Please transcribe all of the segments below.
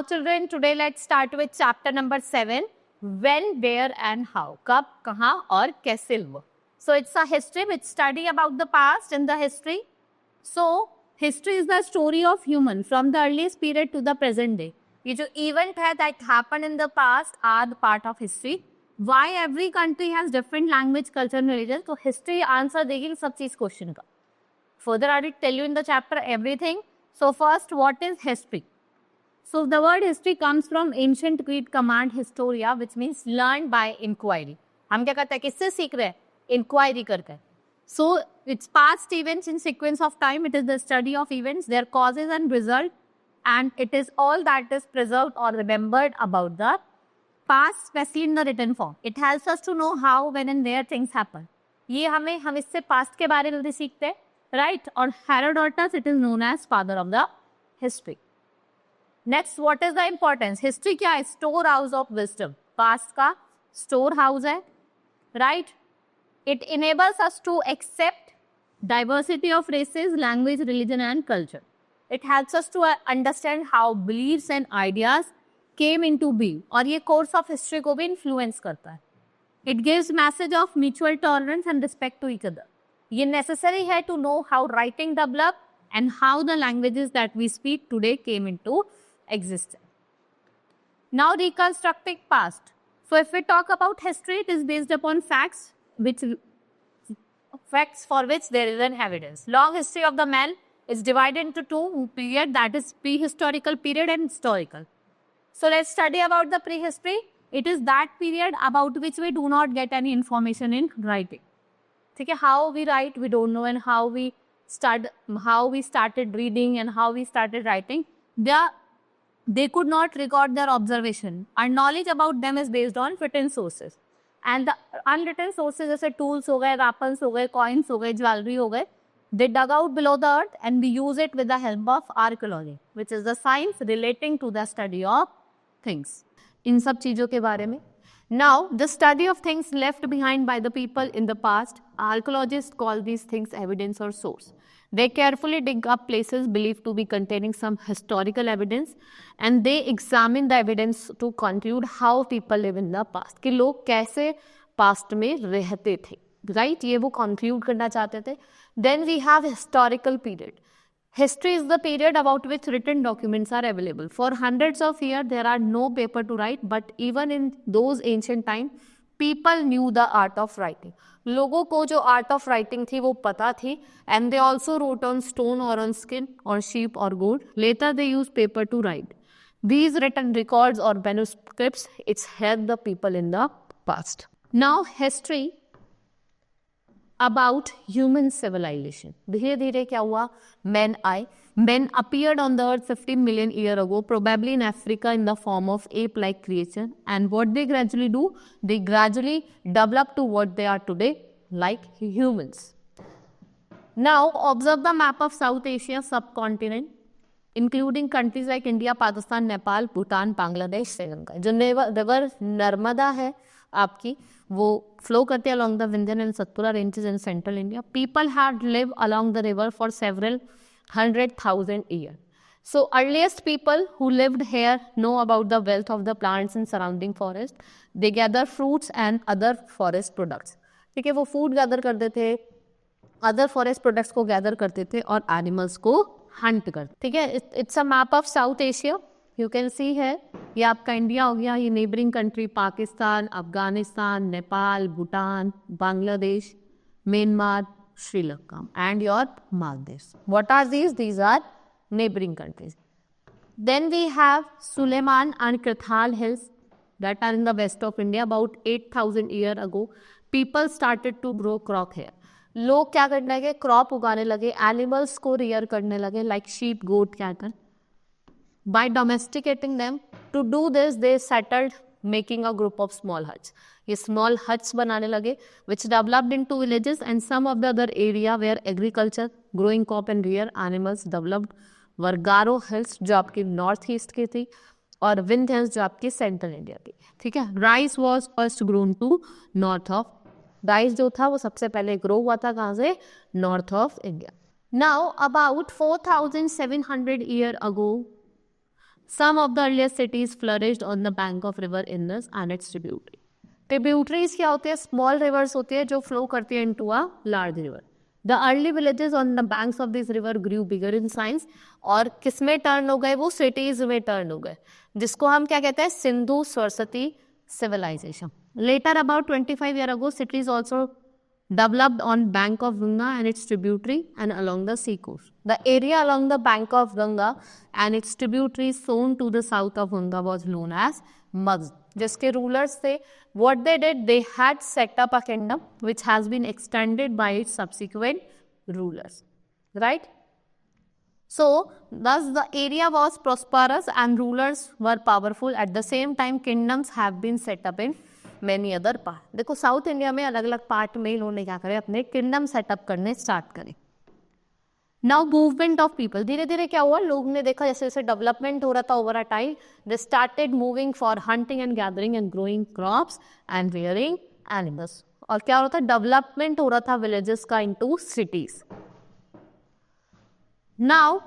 children, today let's start with chapter number 7, when, where and how. कब, कहाँ और कैसे हुआ. So it's a history which study about the past and the history. So history is the story of human from the earliest period to the present day. ये जो event है that happened in the past are the part of history. Why every country has different language, culture and religion? तो history answer देगी सब चीज question का. Further I will tell you in the chapter everything. So first, what is history? So the word history comes from ancient Greek command historia, which means learned by inquiry. हम क्या करते हैं, किससे सीख रहे हैं? Inquiry करके. So it's past events in sequence of time. It is the study of events, their causes and result, and it is all that is preserved or remembered about the past, especially in the written form. It helps us to know how, when and where things happen. ये हम इससे past के बारे में सीखते हैं, right? और Herodotus, it is known as father of the history. Next, what is the importance? History क्या है? Storehouse of wisdom. Past का storehouse है, right? It enables us to accept diversity of races, language, religion and culture. It helps us to understand how beliefs and ideas came into being. और ये course of history को भी influence करता है. It gives message of mutual tolerance and respect to each other. ये necessary है to know how writing developed and how the languages that we speak today came into existence. Now reconstructing past. So if we talk about history, it is based upon facts for which there is an evidence. Long history of the man is divided into two periods, that is prehistorical period and historical. So let's study about the prehistory. It is that period about which we do not get any information in writing. Okay, how we write we don't know, and how we started reading and how we started writing. They could not record their observation. Our knowledge about them is based on written sources. And the unwritten sources जैसे tools हो गए, weapons हो गए, coins हो गए, jewelry हो गए, they dug out below the earth and we use it with the help of archaeology, which is the science relating to the study of things. इन सब चीजों के बारे में. Now, the study of things left behind by the people in the past, archaeologists call these things evidence or source. They carefully dig up places believed to be containing some historical evidence and they examine the evidence to conclude how people live in the past. कि लोग कैसे past में रहते थे, right? ये वो conclude करना चाहते थे. Then we have historical period. History is the period about which written documents are available. For hundreds of years, there are no paper to write, but even in those ancient times, people knew the art of writing. लोगों को जो art of writing थी वो पता थी, and they also wrote on stone or on skin or sheep or goat. Later they used paper to write. These written records or manuscripts, it's helped the people in the past. Now history about human civilization. धीरे धीरे क्या हुआ? Men आए. Men appeared on the earth 15 million years ago, probably in Africa in the form of ape-like creature. And what they gradually do? They gradually develop to what they are today, like humans. Now, observe the map of South Asia subcontinent, including countries like India, Pakistan, Nepal, Bhutan, Bangladesh, Sri Lanka. जो river Narmada है आपकी, वो flow करते हैं along the Vindhyan and Satpura ranges in central India. People had lived along the river for several 100,000 years. So earliest people who lived here know about the wealth of the plants in surrounding forest. They gather fruits and other forest products. ठीक है, वो food gather करते थे, other forest products को gather करते थे और animals को hunt करते. ठीक है, it's a map of South Asia. You can see है, ये आपका इंडिया हो गया, ये neighboring country Pakistan, Afghanistan, Nepal, Bhutan, Bangladesh, Myanmar, Sri Lanka and your Maldives. What are these? These are neighboring countries. Then we have Suleiman and Krithal hills that are in the west of India. About 8,000 years ago, people started to grow crop here. लोग क्या करने लगे? Crop उगाने लगे, animals को rear करने लगे, like sheep, goat, cattle. By domesticating them, to do this, they settled making a group of small huts. ये small huts बनाने लगे, which developed into villages, and some of the other area where agriculture, growing crop and rear animals developed were Garo hills जो आपकी north east की थी और Vindhya hills जो आपकी central India की. ठीक है, rice was first grown to north of. Rice जो था वो सबसे पहले ग्रो हुआ था कहाँ से? North of India. Now about 4,700 years ago, Some of the earliest cities flourished on the bank of river Indus and its tributary. Tributaries क्या होते हैं? Small rivers होती है जो flow करती है into a large river. The early villages on the banks of this river grew bigger in size. और किस में टर्न हो गए? वो cities में टर्न हो गए, जिसको हम क्या कहते हैं? Sindhu Saraswati civilization. Later, about 25 years ago, cities also developed on bank of Ganga and its tributary and along the sea coast. The area along the bank of Ganga and its tributaries sown to the south of Ganga was known as Magh. जिसके rulers थे, what they did, they had set up a kingdom which has been extended by its subsequent rulers, right? So, thus the area was prosperous and rulers were powerful. At the same time, kingdoms have been set up in many other part. देखो south India में अलग अलग part में इन्होंने क्या करे, अपने kingdom setup करने स्टार्ट करे. नाउ मूवमेंट ऑफ पीपल, धीरे धीरे क्या हुआ, लोग ने देखा जैसे जैसे डेवलपमेंट हो रहा था over a time, they started moving for hunting and gathering and growing crops and rearing animals. और क्या हो रहा था, डेवलपमेंट हो रहा था विलेजेस का into cities. Now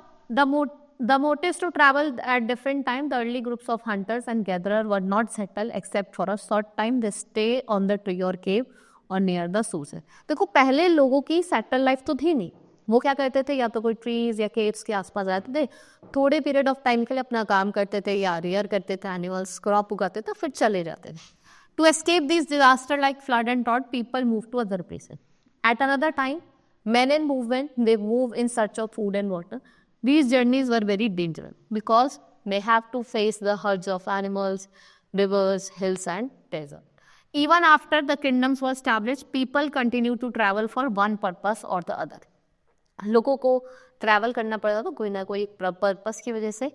the motives to travel at different time, the early groups of hunters and gatherers were not settled except for a short time. They stay on the tree or cave or near the sources. देखो पहले लोगों की settle life तो थी नहीं, वो क्या करते थे, या तो कोई ट्रीज या केव्स के आसपास रहते थे, थोड़े पीरियड ऑफ टाइम के लिए अपना काम करते थे या रेयर करते थे एनिमल्स, क्रॉप उगाते थे, फिर चले जाते थे. To escape this disaster like flood and टॉट, people move to other places. At another time men in movement, they move in search of food and water. These journeys were very dangerous because they have to face the herds of animals, rivers, hills and desert. Even after the kingdoms were established, people continue to travel for one purpose or the other. लोगों को travel करना पड़ता था कोई ना कोई purpose की वजह से.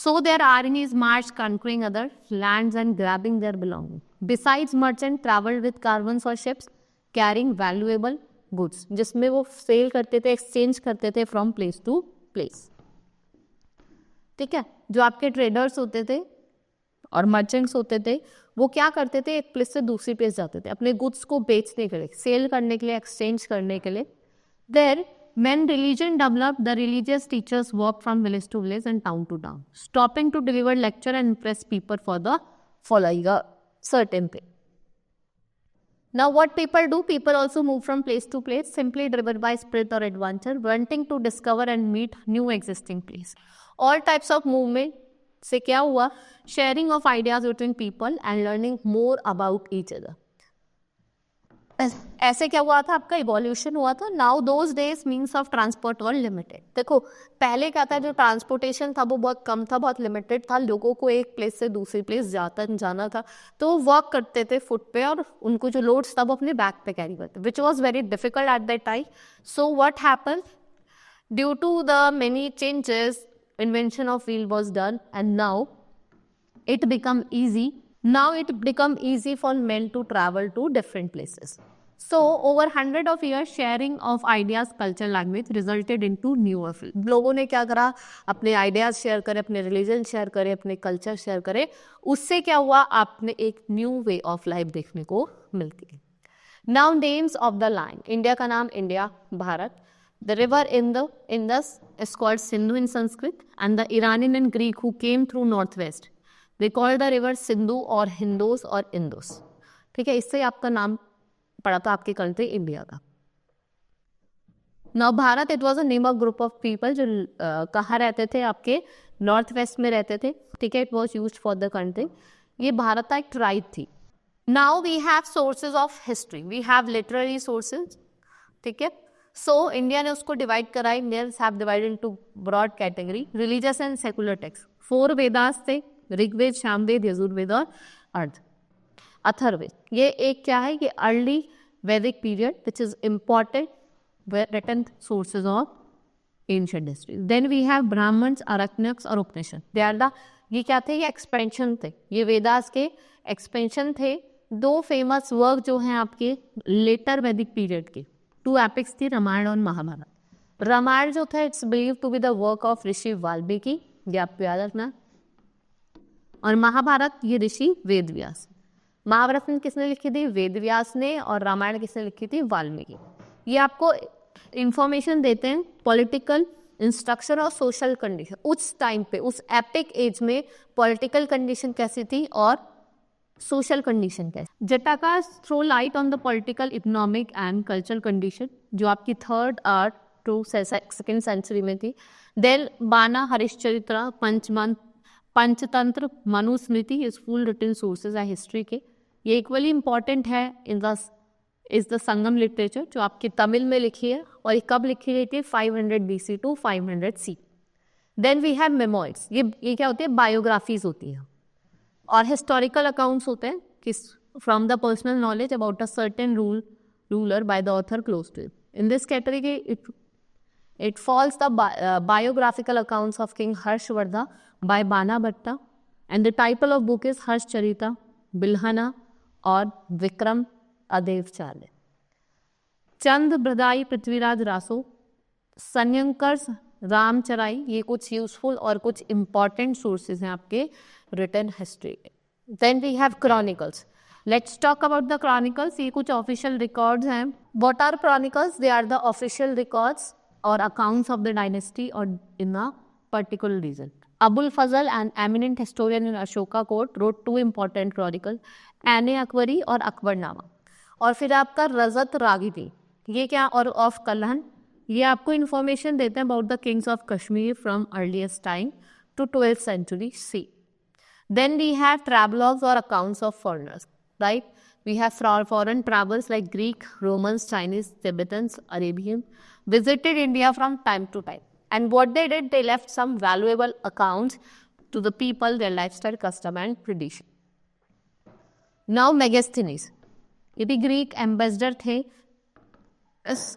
So their armies marched conquering other lands and grabbing their belongings. Besides, merchants traveled with caravans or ships carrying valuable goods, जिसमें वो सेल करते थे, एक्सचेंज करते थे फ्रॉम प्लेस टू प्लेस. ठीक है, जो आपके ट्रेडर्स होते थे और मर्चेंट्स होते थे, वो क्या करते थे, एक प्लेस से दूसरी प्लेस जाते थे अपने गुड्स को बेचने के लिए, सेल करने के लिए, एक्सचेंज करने के लिए. There when religion developed, the religious teachers walked from village to village and town to town, stopping to deliver lecture and impress people for the following a certain thing. Now what people do, people also move from place to place, simply driven by spirit or adventure, wanting to discover and meet new existing place. All types of movement से क्या हुआ, sharing of ideas between people and learning more about each other. ऐसे क्या हुआ था, आपका evolution हुआ था. Now those days means of transport were limited. देखो पहले क्या था, जो ट्रांसपोर्टेशन था वो बहुत कम था, बहुत लिमिटेड था. लोगों को एक प्लेस से दूसरी प्लेस जाना था तो वॉक करते थे फुट पे, और उनको जो लोड्स था वो अपने बैक पे कैरी करते, which was very difficult at that time. So what happen, due to the many changes, invention of wheel was done and now it become easy for men to travel to different places. So over 100 of years, sharing of ideas, culture, language resulted into newer field. लोगों ने क्या करा, अपने ideas share करे, अपने religion share करे, अपने culture share करे, उससे क्या हुआ, आपने एक न्यू वे ऑफ लाइफ देखने को मिलती है. Now names of the line, India का नाम India, Bharat. The river Indus is called Sindhu in Sanskrit, and the Iranian and Greek who came through northwest, they called the river Sindhu or Hindus or Indus. ठीक है, इससे आपका नाम पड़ा था आपकी कंट्री इंडिया का. Now Bharat, it was a name of group of people जो कहाँ रहते थे, आपके नॉर्थ वेस्ट में रहते थे. ठीक है, it was used for the country. ये भारत एक ट्राइब थी. Now we have sources of history, we have literary sources. ठीक है, सो इंडिया ने उसको डिवाइड करा. Indians have divided into broad category, religious and secular text. 4 Vedas थे, ऋग्वेद, सामवेद, यजुर्वेद और अथर्ववेद. ये एक क्या है, ये early Vedic period which is important written sources of ancient history. Then we have Brahmanas, Aranyakas और उपनिषद. दे आर द, ये क्या थे, ये एक्सपेंशन थे, ये वेदास के एक्सपेंशन थे. 2 फेमस वर्क जो हैं आपके लेटर वैदिक पीरियड के, 2 एपिक्स थी, रामायण और महाभारत. रामायण जो था, it's believe to be the work of Rishi Valmiki, ये आपको याद रखना. और महाभारत ये ऋषि वेदव्यास. महाभारत किसने लिखी थी, वेदव्यास ने, और रामायण किसने लिखी थी, वाल्मीकि. ये आपको इंफॉर्मेशन देते हैं पॉलिटिकल इंस्ट्रक्शन और सोशल कंडीशन, उस टाइम पे उस एपिक एज में पॉलिटिकल कंडीशन कैसी थी और सोशल कंडीशन कैसी। Jataka throw light on the political, economic and cultural condition जो आपकी 3rd और टू 2nd सेंचुरी में थी। Then Bana, Harshacharita, Panchatantra, Manusmriti is full written sources है हिस्ट्री के। ये इक्वली इंपॉर्टेंट है इज द संगम लिटरेचर जो आपकी तमिल में लिखी है, और ये कब लिखी गई थी 500 BC to 500 C। Then we have memoirs, ये क्या होती है, बायोग्राफीज होती है, और हिस्टोरिकल अकाउंट्स होते हैं कि from the personal knowledge about a certain ruler by the author close to. In this category it falls the biographical accounts of king Harshavardhana by Bana Bhatta, and the title of book is Harshacharita, Bilhana और विक्रम अदेवचार्य। चंद ब्रदाई, पृथ्वीराज रासो, संयंकर्स, रामचराई, ये कुछ useful और कुछ important sources हैं आपके written history के। Then we have chronicles, let's talk about the chronicles. ये कुछ ऑफिशियल रिकॉर्ड्स हैं। What are chronicles? They are the official records और अकाउंट्स ऑफ द डायनेस्टी और in a particular region. Abul Fazl, an eminent historian in Ashoka court, wrote 2 important chronicles, Aine Akbari और अकबरनामा। और फिर आपका रजत रागिनी, ये क्या, और ऑफ कलहन, ये आपको इन्फॉर्मेशन देते हैं about the kings of Kashmir from earliest time to 12th century C। Then we have travelogues or accounts of foreigners, right? We have foreign travelers like Greek, Romans, Chinese, Tibetans, Arabian visited India from time to time. And what they did, they left some valuable accounts to the people, their lifestyle, custom and tradition. Now Megasthenes, ये भी Greek ambassador थे,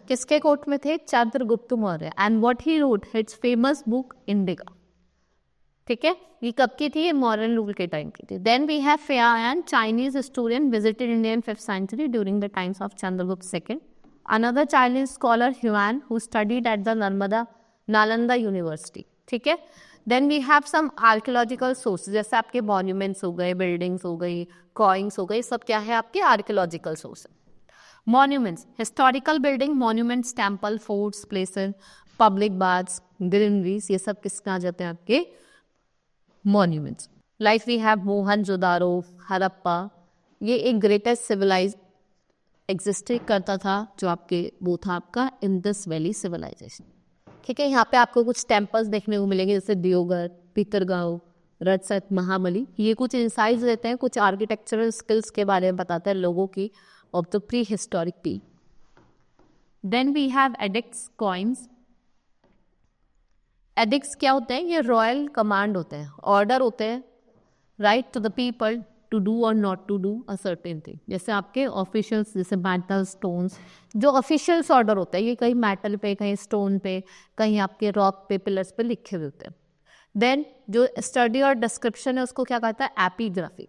किसके court में थे? Chandragupta Maurya. And what he wrote, his famous book indica. ठीक है, ये कब की थी? मॉडर्न रूल के टाइम की थी। Then we have Faxian, Chinese historian, visited India in 5th century during the times of Chandragupta II। Another Chinese scholar Hiuen who studied at the Nalanda university. ठीक है, then we have some archaeological sources, जैसे आपके monuments हो गए, buildings हो गई, coins हो गई, सब क्या है आपके archaeological source. Monuments, historical building, monuments, temple, forts, places, public baths, greeneries, ये सब किसके आ जाते हैं आपके monuments. Like we have Mohenjodaro, Harappa, ये एक ग्रेटेस्ट सिविलाइज एग्जिस्ट करता था जो आपके वो था आपका इंडस वैली सिविलाइजेशन। ठीक है, यहाँ पे आपको कुछ टेम्पल्स देखने को मिलेंगे जैसे दियोगर, पीतरगांव, रजसत, महाबली। ये कुछ इंसाइट्स देते हैं, कुछ आर्किटेक्चरल स्किल्स के बारे में बताते हैं लोगों की of the pre historic period. Then we have edicts, coins. Edicts क्या होते हैं? ये रॉयल कमांड होते हैं, ऑर्डर होते हैं, write to the people to do और not to do a certain thing. जैसे आपके ऑफिशियल्स, जैसे मेटल, स्टोन्स, जो ऑफिशियल्स ऑर्डर होता है ये कहीं मेटल पे, कहीं स्टोन पे, कहीं आपके रॉक पे, पिलर्स पे लिखे हुए होते हैं। देन जो स्टडी और डिस्क्रिप्शन है उसको क्या कहता है? Epigraphy.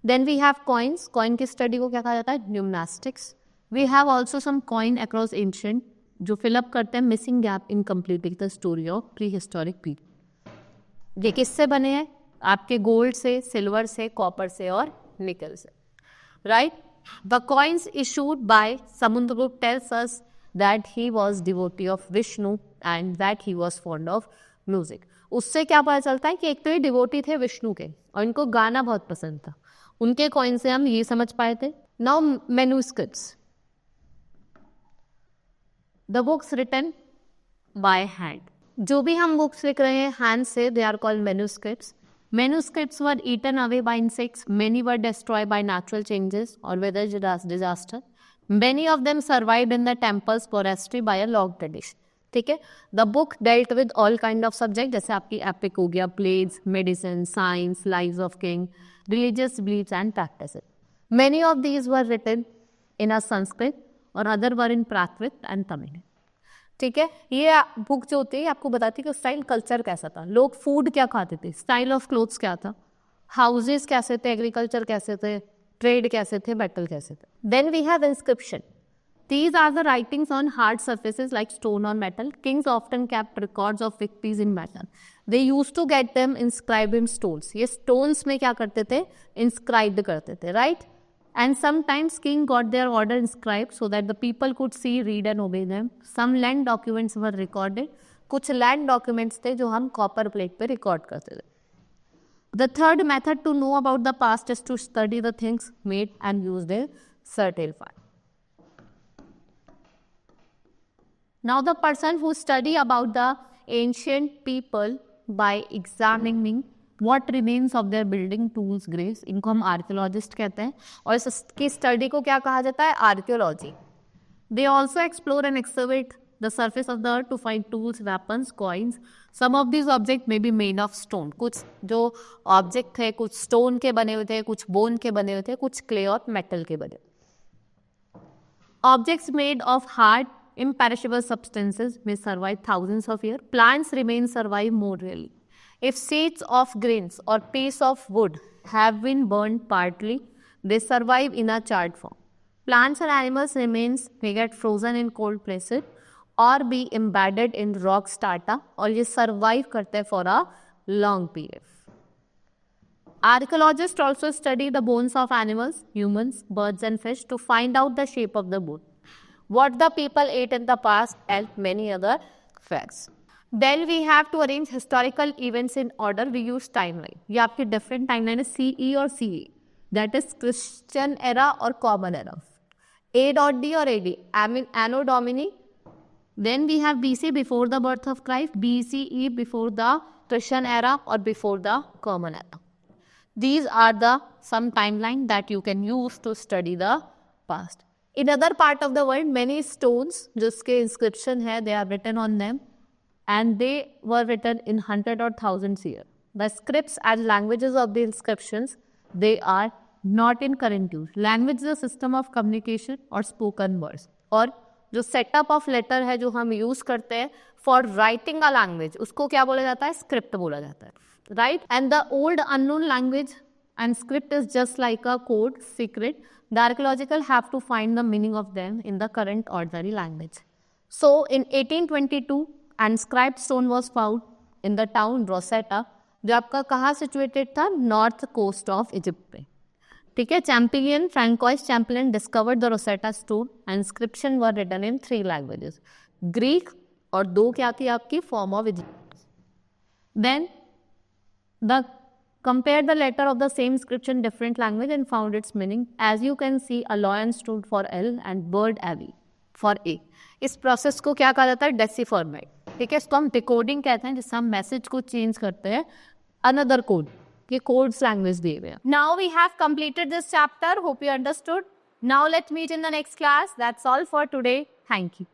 Then we have coins, coin की स्टडी को क्या कहा जाता है? Numismatics. We have also some coin across ancient जो फिलअप करते हैं missing gap in completing the story of pre historic period. ये किससे बने हैं? आपके गोल्ड से, सिल्वर से, कॉपर से और निकल से, right. The coins issued by Samudragupta tells us that he was devotee of Vishnu and that he was fond of music. उससे क्या पता चलता है कि एक तो ये डिवोटी थे विष्णु के और इनको गाना बहुत पसंद था। उनके कॉइन से हम ये समझ पाए थे। Now manuscripts, the books written by hand. जो भी हम बुक्स लिख रहे हैं हैंड से, they are called manuscripts. Manuscripts were eaten away by insects. Many were destroyed by natural changes or weather disaster. Many of them survived in the temples forestry by a long tradition. ठीक है, the book dealt with all kind of subject, जैसे आपकी epic हो गया, plagues, medicine, science, lives of king, religious beliefs and practices. Many of these were written in a Sanskrit और other were in Prakrit and Tamil. ठीक है, ये book जो होती है आपको बताती है कि उस टाइम कल्चर कैसा था, लोग फूड क्या खाते थे, स्टाइल ऑफ क्लोथ्स क्या था, हाउसेस कैसे थे, एग्रीकल्चर कैसे थे, ट्रेड कैसे थे, मेटल कैसे थे. Then we have inscription. These are the writings on hard surfaces like stone or metal. Kings often kept records of victories in battle. They used to get them inscribed in stones. ये stones में क्या करते थे, inscribed करते थे, right? And sometimes king got their order inscribed so that the people could see, read and obey them. Some land documents were recorded. कुछ land documents थे जो हम कॉपर प्लेट पे रिकॉर्ड करते थे. The third method to know about the past is to study the things made and used in certain form. Now the person who study about the ancient people by examining what remains of their building tools graves, इनको हम archaeologist कहते हैं और इसकी study को क्या कहा जाता है? Archaeology. They also explore and excavate the surface of the earth to find tools, weapons, coins. Some of these objects may be made of stone. कुछ जो ऑब्जेक्ट थे कुछ स्टोन के बने हुए थे, कुछ बोन के बने हुए थे, कुछ क्ले और मेटल के बने. Objects made of hard, imperishable substances may survive thousands of years. Plants remains survive more rarely. If seeds of grains or piece of wood have been burned partly, they survive in a charred form. Plants and animals remains may get frozen in cold places or be embedded in rock strata और ये survive करते हैं for a long period. Archaeologists also study the bones of animals, humans, birds and fish to find out the shape of the bone, what the people ate in the past and many other facts. Then we have to arrange historical events in order. We use timeline. ये आपकी different timeline है CE और CE. That is Christian era or common era. A.D or AD. Anno Domini. Then we have BC before the birth of Christ. BCE before the Christian era or before the common era. These are the some timeline that you can use to study the past. In other part of the world, many stones जिसके inscription है, they are written on them. And they were written in 100 or thousands years. The scripts and languages of the inscriptions, they are not in current use. Language is a system of communication or spoken words. और जो setup of letter है जो हम use करते हैं for writing a language, उसको क्या बोला जाता है? Script बोला जाता है. Right? And the old unknown language and script is just like a code, secret. The archaeological have to find the meaning of them in the current ordinary language. So in 1822, inscribed stone was found in the town Rosetta, जो आपका कहाँ situated था? North coast of Egypt पे. ठीक है, Champollion, Francois Champollion discovered the Rosetta stone. Inscription were written in 3 languages, Greek और 2 क्या थी आपकी form of Egypt. Then the compare the letter of the same inscription different language and found its meaning. As you can see, a lion stood for L and bird abbey for A. इस process को क्या कहा जाता है? डेसिफॉर्मेट. ठीक है, इसको हम डिकोडिंग कहते हैं, जिससे हम मैसेज को चेंज करते हैं अनदर कोड. ये कोड्स लैंग्वेज दिए हुए हैं. Now we have completed this chapter. Hope you understood. Now let's meet in the next class. That's all for today. Thank you.